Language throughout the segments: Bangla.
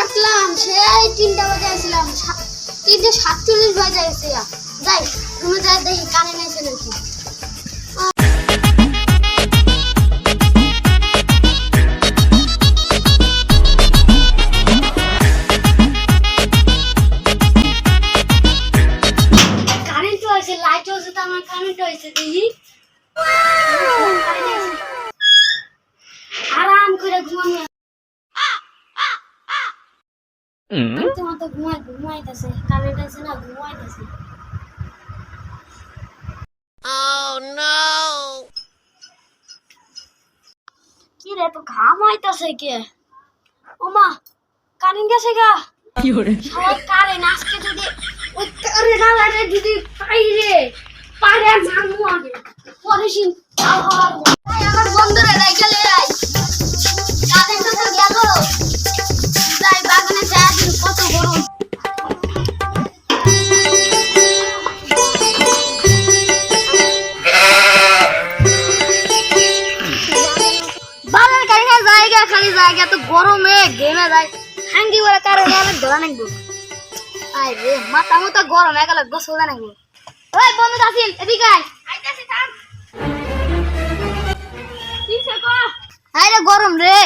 ঘুমাচ্ছিলাম সেই 3টা বাজে আসলাম 3:47 বাজে এসে যাই ঘুমে যাই দেখি কানে নেছে নাকি কারেন্ট হয়েছে লাইট হয়েছে তো আমার কারেন্ট হয়েছে দেখি আরাম করে ঘুমানো তোমার তো ঘুমাইতেছে কারেন্ট আছে না ঘুমাইতেছে Oh no! কি রে তো ঘাম হইতাছে কে ওমা কারেন্ট গেছে গা কি হরে সবাই কারেন্ট আজকে যদি ওই কারেন্ট আলারে যদি পাই রে পারে আর মারমু আগে পরে সিন আমার বন্ধুরা রাইখা লই আই কারেন্ট তো গেল যাই বাগানে যাই দিন কত গরম খালি জায়গা তো গরমে গেমে যায় হাঙ্গি বলে কারণে অনেক ধরা নাকবো আই রে মাথা মতো গরম একাল গোসল দা নাকবো ওই বন্ধু আসিল এদিকে আয় আইতাছি থাম কি কো আই রে গরম রে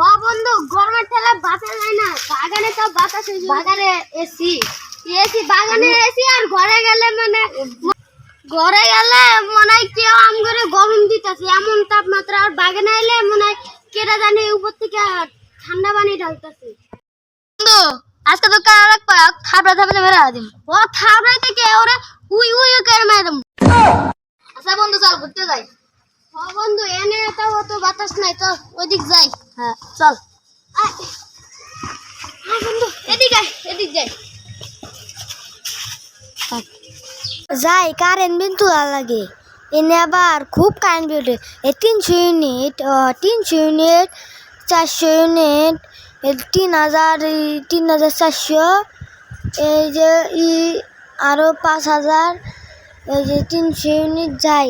ও বন্ধু গরমের ঠেলা বাতাস যায় না বাগানে তো বাতাস হইছে বাগানে এসি বাগানে এসি আর ঘরে গেলে মানে কেউ আম করে গরম দিতেছে এমন তাপমাত্রা আর বাগানে এলে মনে কেটা জানে উপর থেকে ঠান্ডা পানি ঢালতেছে বন্ধু আজকে তো কারা থাবড়া মেরা দিম ও থাবড়াই থেকে ওরে উই করে মারম আচ্ছা বন্ধু চল ঘুরতে যাই ও বন্ধু এনে তো অত বাতাস নাই তো ওইদিক যাই হ্যাঁ চল আয় বন্ধু এদিক যাই যাই কারেন্ট বিল তোলা লাগে এনে আবার খুব কারেন্ট বিল এই 300 ইউনিট 400 ইউনিট 3400 এই যে আরো 5000 এই যে 300 ইউনিট যাই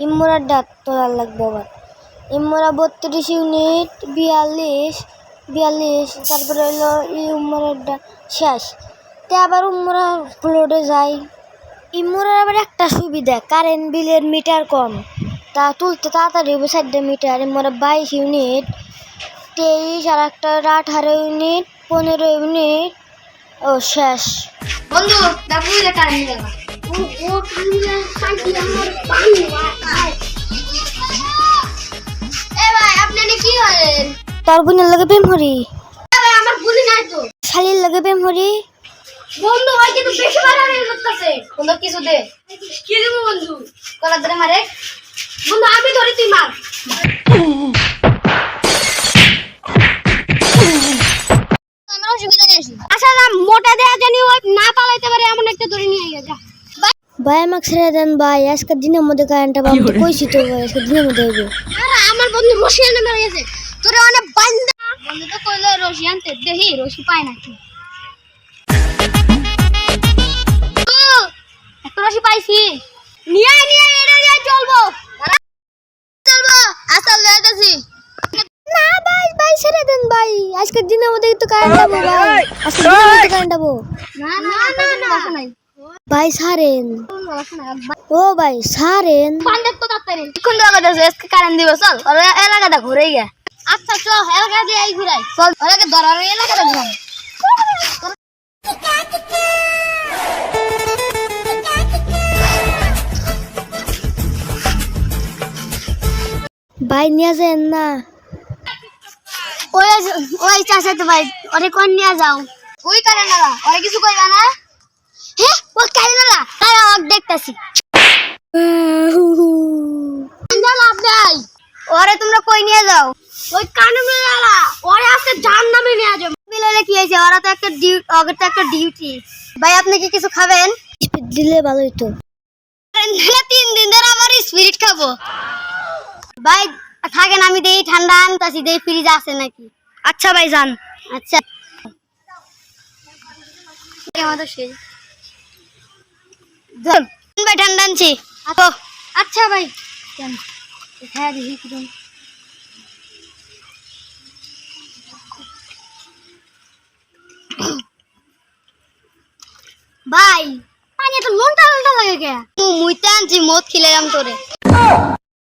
ইমোরা ডাক তোলা লাগবে আবার ইমোরা 32 ইউনিট 42 তারপরে হলো ইমোরা শেষ তে আবার উমরা ফ্লোরে যাই ইমোরার আবার একটা সুবিধা কারেন্ট বিলের মিটার কম তা তুলতে তাড়াতাড়ি 4 মিটার ইমোরা 22 ইউনিট 23 আর একটা 18 ইউনিট 15 ইউনিট ও শেষ বন্ধু দেখো এটা কারেন্ট লাগা ও কারেন্ট আমার পানি এ ভাই আপনি কি করেন তোর বোনের লাগে প্রেম হরি ভাই আমার গুলি নাই তো শালির লাগে প্রেম হরি বন্ধু ভাই কিন্তু বেশি বাড়ানি করতেছে বন্ধু কিছু দে কি দেব বন্ধু কলা ধরে মারে বন্ধু আমি ধরি তুই মার আমরা অসুবিধা নেই আচ্ছা না মোটা দেয়া জানি ওই না পালাইতে পারে এমন একটা ধরে নিয়ে আইয়া যা ভাই আমাকে ছেড়ে দেন ভাই আজকে দিনের মধ্যে কারেন্টটা বাম কইছি তো ভাই আজকে দিনের মধ্যে হইবে আরে আমার বন্ধু রশি এনে মেরে গেছে তোরে অনেক বান্দা বন্ধু তো কইলো রশি আনতে দেখি রশি পায় নাকি রশি পাইছি নিয়ে এটা নিয়ে চলবো আসল যাইতাছি না ভাই ছেড়ে দেন ভাই আজকের দিনের মধ্যে তো কারেন্ট যাবো ভাই আজকের দিনের মধ্যে কারেন্ট যাবো না ভাই ছাড়েন ও ভাই ছাড়েন পান্ডে তো তাড়াতাড়ি কোন জায়গাতে আজকে কারেন্ট দিব চল আর এলাকাটা ঘুরে গিয়া আচ্ছা চল এলাকা দিয়ে আই ঘুরাই চল ওটাকে ধরার এলাকাটা ঘুরাই ভাই নিয়ে যান না ওই চাচা তো ভাই ওরে কোন নিয়ে যাও ওই কারে না ওরে কিছু কইবা না হে ও কারে না তাই আমি দেখতাছি আঞ্জালা ভাই ওরে তোমরা কই নিয়ে যাও ওই কানে মেলালা ওরে আজকে জাহান্নামে নিয়ে যাও মিলালে কি হইছে ওরা তো একটা ডিউটি ভাই আপনি কি কিছু খাবেন স্পিড দিলে ভালো হতো 3 দিন ধরে আমার স্পিরিট খাবো ভাই থাকেন আমি দেই ঠান্ডা আনতাছি দেই ফ্রিজ আছে নাকি আচ্ছা ভাই যান আচ্ছা আমাদের সেই যান ভাই ঠান্ডা আনছি আচ্ছা ভাই কেন হ্যাঁ দেখি কিরকম ভাই পানি এত লোনটা লোনটা লাগে কে? মুইতে আনছি মদ খিলাইলাম তোরে।